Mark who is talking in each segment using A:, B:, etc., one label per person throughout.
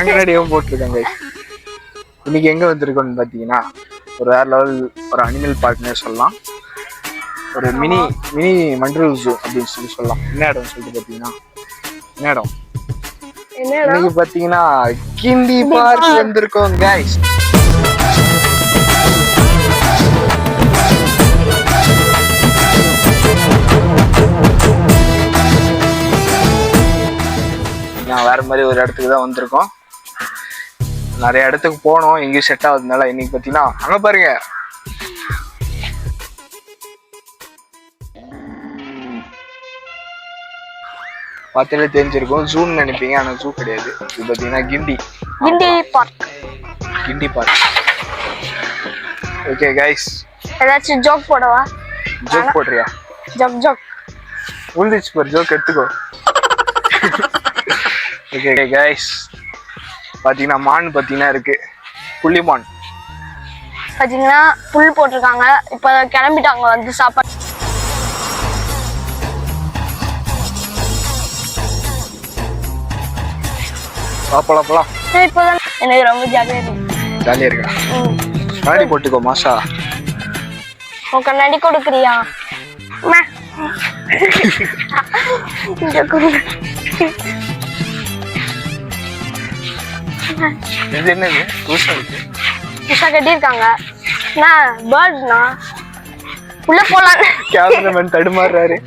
A: கண்ணாடியும் போட்டிருக்காங்க. இன்னைக்கு எங்க வந்திருக்கோம்னு பாத்தீங்கன்னா ஒரு வேற லெவல் ஒரு அனிமல் பார்க்னே சொல்லலாம். ஒரு மினி மண்டல் ஜூ அப்படின்னு சொல்லலாம். என்ன இடம்னு சொல்லிட்டு பாத்தீங்கன்னா என்ன இடம் இன்னைக்கு பாத்தீங்கன்னா கிண்டி பார்க் வந்திருக்கோம் கைஸ். நான் வேற மாதிரி ஒரு இடத்துக்கு தான் வந்திருக்கோம். நிறைய இடத்துக்கு போனோம், எங்கேயும் செட் ஆகுதுனால இன்னைக்கு பாத்தீங்கன்னா அங்க பாருங்க பார்த்தாலே தெரிஞ்சிருக்கும். ஜூன்னு நினைப்பீங்க, ஆனா ஜூ கிடையாது. இது பாத்தீங்கன்னா கிண்டி பார்க். ஓகே கைஸ்,
B: ஏதாச்சும் ஜோக் போடவா?
A: ஜோக் போடுறியா?
B: ஜோக்
A: உள்திச்சு பாரு, ஜோக் எடுத்துக்கோ. ஓகே கைஸ், பாத்தீங்கன்னா மான் பாத்தீங்கன்னா இருக்கு, புள்ளிமான்
B: பாத்தீங்கன்னா புல் போட்டிருக்காங்க. இப்ப கிளம்பிட்டாங்க வந்து சாப்பாடு.
A: சாப்பிடலாம்.
B: இப்பதான் எனக்கு ரொம்ப ஜாலியா
A: இருக்கா? கண்ணாடி போட்டுக்கோ மாஷா.
B: உன் கண்ணாடி கொடுக்குறியா?
A: இது என்னது
B: புதுசா கட்டிருக்காங்க. பேர்ட்னா உள்ள போலாம்.
A: கேமராமேன் தடுமாறுறாரு.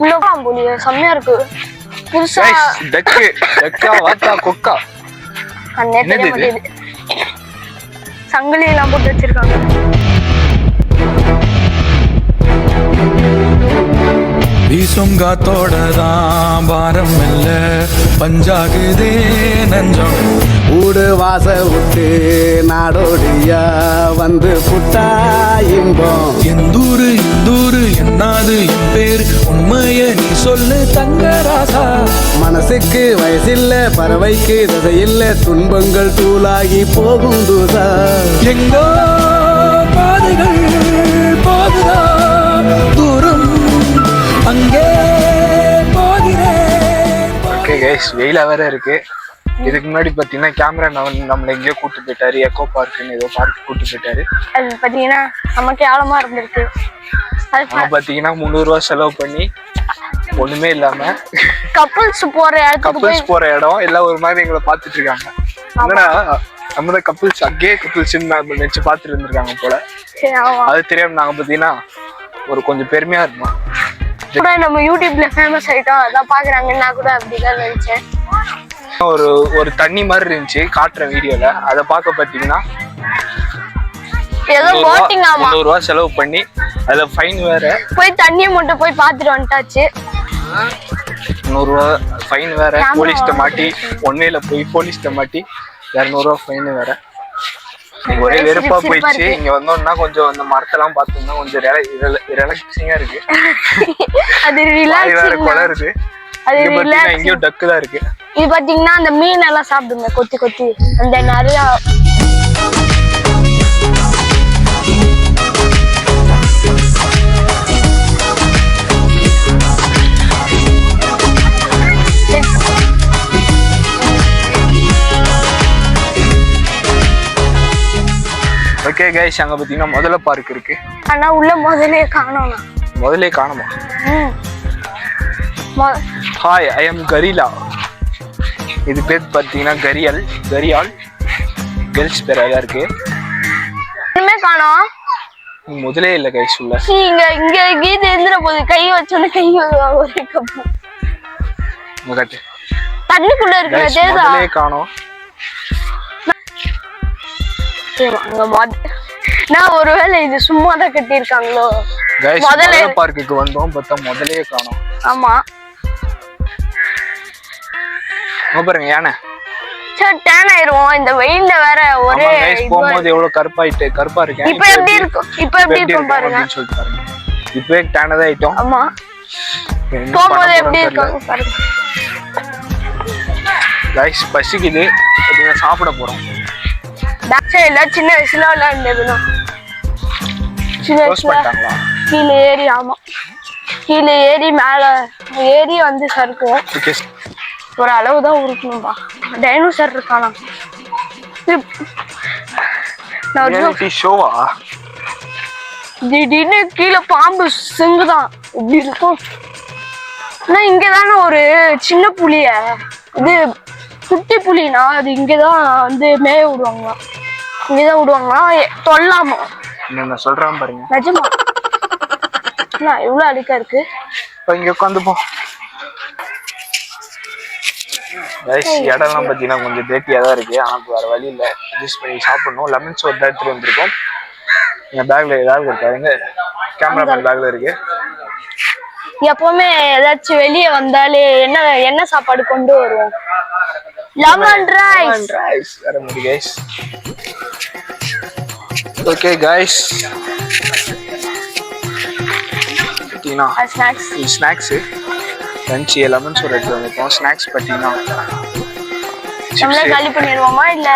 B: உள்ள போலாம் போலியே, செம்மையா இருக்கு. புதுசா
A: கொக்கா
B: கண்ணே தெரிய மாட்டேங்குது. சங்கிலி எல்லாம் போட்டு வச்சிருக்காங்க.
C: வீசும் காத்தோடதான் பாரம் இல்ல பஞ்சாகுதே நஞ்சம்.
D: ஊடு வாச விட்டு நாடோடியா வந்து புட்டா இன்பம்.
C: எந்தூரு இந்தூரு என்னாது என் பேரு உண்மைய நீ சொல்லு தங்கராசா.
D: மனசுக்கு வயசில்ல, பறவைக்கு தசையில்ல, துன்பங்கள் தூளாகி போகும் தூசா.
C: எங்கோ பாதைகள் போகுதா தூரம் அங்கே போகிறேன்.
A: ஓகே கைஸ், வெயிலா வேற இருக்கு. இதுக்கு முன்னாடி பாத்தீங்கன்னா கேமரா நம்மள எங்கேயோ கூட்டு போயிட்டாரு, எக்கோ பார்க்குன்னு ஏதோ பார்க் கூட்டு போயிட்டாரு.
B: அது பாத்தீங்கன்னா நமக்கு ஆழமா இருந்திருக்கு.
A: அது பாத்தீங்கன்னா 300 ரூபாய் செலவு பண்ணி ஒண்ணுமே இல்லாம
B: கப்புள்ஸ் போற
A: இடம் எல்லாம் ஒரு மாதிரி எங்களை பாத்துட்டு இருக்காங்க. என்னடா நம்ம தான் கப்புள்ஸ் அங்கே கப்புள்ஸ் நினைச்சு பாத்துட்டு இருந்திருக்காங்க போல. அது தெரியாம நாங்க பாத்தீங்கன்னா ஒரு கொஞ்சம் பெருமையா இருந்தோம்.
B: நம்ம யூடியூப்ல ஃபேமஸ் ஆயிட்டோம், அதான் பாக்குறாங்கன்னா கூட அப்படிதான் நினைச்சேன்.
A: ஒரு தண்ணி மாதிரி இருந்துச்சு காட்டுற வீடியோல. அதை பார்க்க பாத்தீங்கன்னா
B: ஏதோ போட்டிங்
A: 300 ரூபாய் செலவு பண்ணி அதுல ஃபைன் வேற.
B: போய் தண்ணியை மட்டும் போய் பாத்துட்டு வந்துட்டாச்சு.
A: 100 ரூபாய் ஃபைன் வேற. போலீஸ்ட மாட்டி ஒன்வேல போய் போலீஸ்ட மாட்டி 200 ரூபாய் ஃபைன் வேற. ஒரே வெறுப்பா போயிடுச்சு. இங்க வந்தோம்னா கொஞ்சம் அந்த மரத்தெல்லாம் பார்த்தோம்னா கொஞ்சம் ரிலாக்ஸிங்கா இருக்கு.
B: அது ரிலாக்ஸிங்
A: கொலை இருக்கு. எங்கேயோ டக்கு தான் இருக்கு.
B: இது பாத்தீங்கன்னா அந்த மீன் எல்லாம் சாப்பிடுங்க கொத்தி கொத்தி. அந்த நிறைய
A: ஓகே கைஸ், அங்க பாத்தீங்கன்னா முதல்ல பார்க் இருக்கு.
B: ஆனா உள்ள முதலே காணோம்.
A: முதலே காணுமா? ஹாய், ஐ எம் கரிலா. இது பேர் பாத்தீங்கன்னா கரியால் கேர்ள்ஸ் பேரா தான் இருக்கு.
B: இன்னுமே காணோம்.
A: முதலே இல்ல கைஸ் உள்ள.
B: இங்க கீது எந்திர போது கை வச்சோன்னு கை ஒரே கப்பு
A: முகட்டு
B: தண்ணிக்குள்ள இருக்கு.
A: முதலே காணோம்.
B: நான் ஒருவேளை இது சும்மா தான் கட்டி இருக்காங்களோ.
A: முதல்ல பார்க்குக்கு வந்தோம், பார்த்தா முதலே காணோம்.
B: ஆமா
A: பாருங்க யானை.
B: சரி டேன் ஆயிருவோம் இந்த வெயில்ல வேற. ஒரே
A: போகும்போது எவ்வளவு கருப்பா இருக்கேன்.
B: இப்ப எப்படி இருக்கும் பாருங்க.
A: சொல்லிட்டு பாருங்க, இப்பவே டேன் தான் ஆயிட்டோம்.
B: ஆமா, போகும்போது எப்படி இருக்கும் பாருங்க.
A: கைஸ் பசிக்குது, சாப்பிட போறோம்.
B: சின்ன வயசுல விளையாண்டதுதான். சின்ன வயசுல கீழே ஏறி, ஆமா கீழே ஏறி மேல ஏறி வந்து சறுக்கும். ஒரு அளவுதான் உருக்கணும்பா. டைனோசர் இருக்கானா?
A: ஷோவா?
B: திடீர்னு கீழே பாம்பு சிங்குதான், எப்படி இருக்கும்? ஆனா இங்கதானே ஒரு சின்ன புலிய, இது குட்டி புலினா அது இங்கதான் வந்து மேய விடுவாங்களா, இங்கதான் விடுவாங்களா, தொல்லாம.
A: என்ன சொல்றான் பாருங்க.
B: நிஜமா எவ்வளவு அழுக்கா இருக்கு.
A: இங்க உட்காந்துப்போம். இடம்லாம் பார்த்தீங்கன்னா கொஞ்சம் டேட்டியாக தான் இருக்கு. ஆனால் வேற வழி இல்லை, அட்ஜஸ்ட் பண்ணி சாப்பிடணும். லெமன் சோறு தான் எடுத்துட்டு வந்திருக்கோம். எங்க பேக்ல ஏதாவது இருக்கா? எங்க கேமராமேன் பேக்ல இருக்கு.
B: எப்பவுமே ஏதாச்சும் வெளியே வந்தாலே என்ன சாப்பாடு கொண்டு வருவோம்? Lemon rice.
A: வேற மாதிரி guys. Okay guys, snacks lunch lemon சோறு எடுத்து வந்திருக்கோம். ஸ்நாக்ஸ் பார்த்தீங்கன்னா
B: நம்மளே காலி பண்ணிடுவோமா இல்ல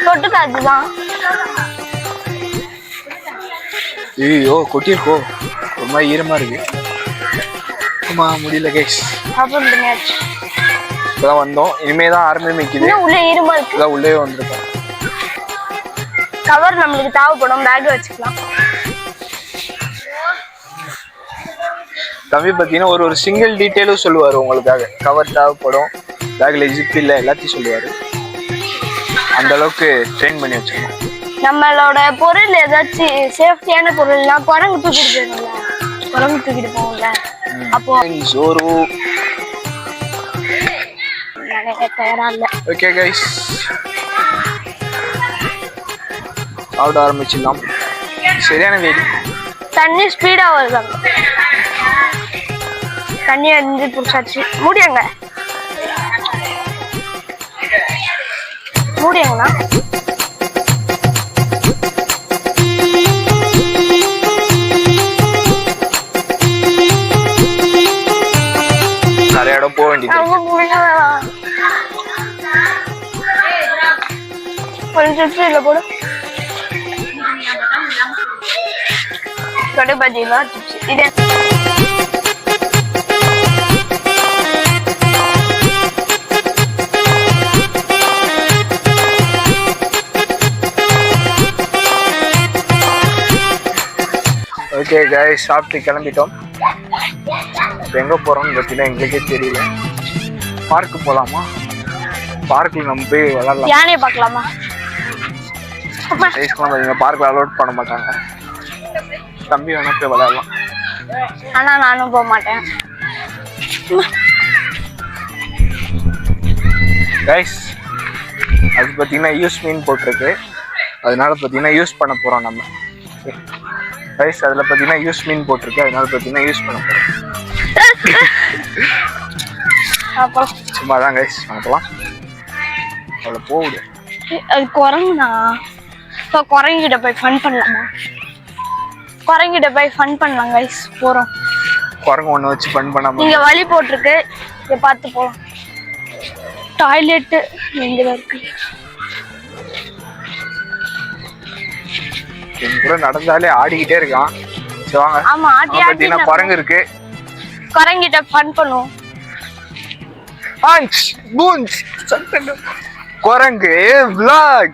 B: தொட்டுக்க? அதுதான்.
A: ஐயோ கொட்டியிருக்கோ, ஒரு மாதிரி ஈரமா இருக்கு. ஆமா முடியல கைஸ்.
B: சாப்பிட பண்ணியாச்சு.
A: இப்பதான் வந்தோம், இனிமேதான் ஆரம்பிக்குது.
B: உள்ள ஈரமா இருக்கு.
A: இதான் உள்ளே வந்திருக்கோம்.
B: கவர் நம்மளுக்கு தேவைப்படும், பேக் வச்சுக்கலாம்.
A: தம்பி பார்த்தீங்கன்னா ஒரு சிங்கிள் டீட்டெயிலும் சொல்லுவார் உங்களுக்காக. கவர் தேவைப்படும், பேக்ல ஜிப் இல்லை, எல்லாத்தையும் சொல்லுவார். அந்த அளவுக்கு ட்ரெயின் பண்ணி வச்சிருக்கோம்.
B: நம்மளோட பொருள் ஏதாச்சும் சேஃப்டியான பொருள்லாம் குரங்கு தூக்கிட்டு போயிரும்ல, குரங்கு தூக்கிட்டு போகும்ல, அப்போ
A: சோறு.
B: தயாரா இல்ல.
A: ஓகே கைஸ், சாப்பிட ஆரம்பிச்சிடலாம். சரியான வெயில்,
B: தண்ணி ஸ்பீடா வருதாங்க. தண்ணி அரிஞ்சு புடிச்சாச்சு. மூடியாங்க மூடியாங்கண்ணா.
A: நிறைய இடம் போக வேண்டியது.
B: கொஞ்சம் இல்ல போடு. கடை பஜ்ஜினா இது
A: ஓகே கைஸ், சாப்பிட்டு கிளம்பிட்டோம். இப்போ எங்கே போகிறோம்னு பார்த்தீங்கன்னா எங்களுக்கே தெரியல. பார்க்கு போகலாமா? பார்க்கில் நம்ம போய் விளாட்லாம்.
B: யானையை பார்க்கலாமா?
A: சைஸ்க்கெலாம் பார்த்தீங்கன்னா பார்க்கில் அலோட் பண்ண மாட்டாங்க. தம்பி வேணா போய் விளாட்லாம்.
B: ஆனால் நானும் போக மாட்டேன்.
A: கைஸ், அது பார்த்தீங்கன்னா யூஸ் மீன் போட்டிருக்கு, அதனால பார்த்தீங்கன்னா யூஸ் பண்ண போகிறோம் நம்ம. கைஸ், அதில் பார்த்தீங்கன்னா யூஸ் மீன் போட்டிருக்கு, அதனால பார்த்தீங்கன்னா யூஸ் பண்ண போகிறோம். சும்மா தான் கைஸ் பண்ணலாம். அவ்வளோ போகுது.
B: அது குரங்குண்ணா. இப்போ குரங்கிட்ட போய் ஃபன் பண்ணலாமா? குரங்கிட்ட போய் ஃபன் பண்ணலாம் கைஸ். போகிறோம்.
A: குரங்கு ஒன்று வச்சு ஃபன் பண்ணாமல்
B: இங்கே வழி போட்டிருக்கு, இதை பார்த்து போகலாம். டாய்லெட்டு இங்கே தான் இருக்கு.
A: என் கூட நடந்தாலே ஆடிக்கிட்டே இருக்கான். சரி வாங்க.
B: ஆமா, ஆட்டி
A: பார்த்தீங்கன்னா குரங்கு இருக்கு.
B: குரங்கிட்ட ஃபன் பண்ணுவோம்.
A: குரங்கு vlog.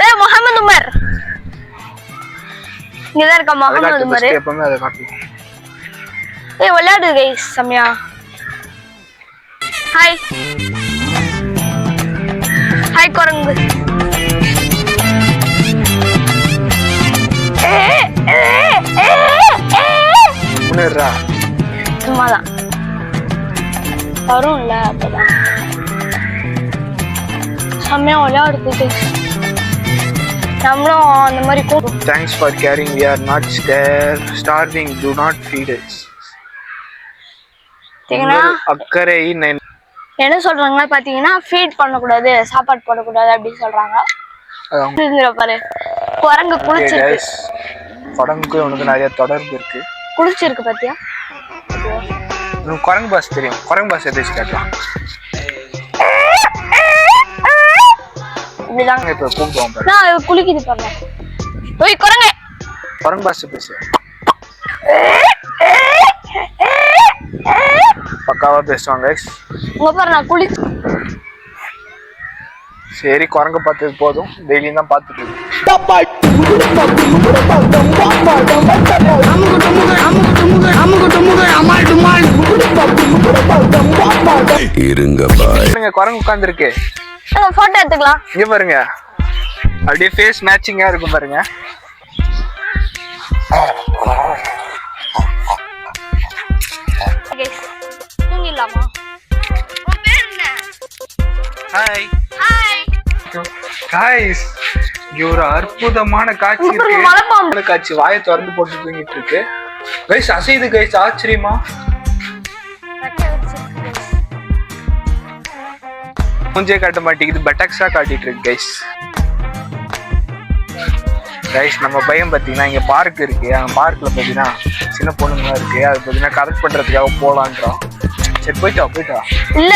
B: ஏய் முகமது உமர் இங்கதான் இருக்க. முகமது உமர்
A: எப்பவுமே அதை காட்டுவோம்.
B: ஏய் விளையாடு கைஸ். சமயா ஹாய் ஹாய் குரங்கு. சும்மாதான் வரும்ல, அப்பதான் செம்மையா விளையாடுது கைஸ். நம்மளும் அந்த மாதிரி கூப்பிடும்.
A: Thanks for caring, we are not starving, do not feed us. அக்கறை
B: என்ன சொல்றாங்கன்னா பாத்தீங்கன்னா ஃபீட் பண்ணக்கூடாது, சாப்பாடு போடக்கூடாது அப்படின்னு சொல்றாங்க. பாரு குரங்கு குளிச்சிருக்கு.
A: குரங்குக்கு உனக்கு நிறைய தொடர்பு இருக்கு.
B: குளிச்சிருக்கு பாத்தியா?
A: குரங்கு பாஸ் தெரியும், குரங்கு பாஸ் எதை கேட்கலாம்.
B: இப்படிதாங்க
A: இப்ப கூப்பிடுவோம் பாரு.
B: நான் குளிக்குது பாருங்க. ஓய் குரங்கு.
A: குரங்கு பாஸ் பேசு. பக்காவா பேசுவாங்க guys.
B: உங்க பாரு நான் குளிச்சு
A: சரி குரங்கு பார்த்தது போதும், டெய்லியும் தான் பார்த்துட்டு இருக்கேன்.
C: இருங்க பாய்.
A: பாருங்க குரங்கு உட்காந்துருக்கு.
B: போட்டோ எடுத்துக்கலாம்.
A: இங்க பாருங்க, அப்படியே ஃபேஸ் மேட்சிங்கா இருக்கும் பாருங்க.
B: Guys, தூங்கிடலாமா? உன் பேர் என்ன?
A: Hi
B: hi.
A: காய்ஸ், இங்க ஒரு அற்புதமான காட்சி
B: இங்க பாருங்க,
A: இருக்கு.
B: மலைப்பாம்பு.
A: காட்சி வாயை திறந்து போட்டு தூங்கிட்டு இருக்கு. கைஸ் அசைது கைஸ், ஆச்சரியமா. மூஞ்சே காட்ட மாட்டேங்குது, பெட்டக்ஸா காட்டிட்டு இருக்கு கைஸ். கைஸ் நம்ம பையன் பார்த்தீங்கன்னா இங்க பார்க் இருக்கு. அந்த பார்க்ல பார்த்தீங்கன்னா சின்ன பொண்ணுங்களா இருக்கு. அது பார்த்தீங்கன்னா கரெக்ட் பண்றதுக்காக போலான்றோம். சரி போயிட்டா
B: இல்ல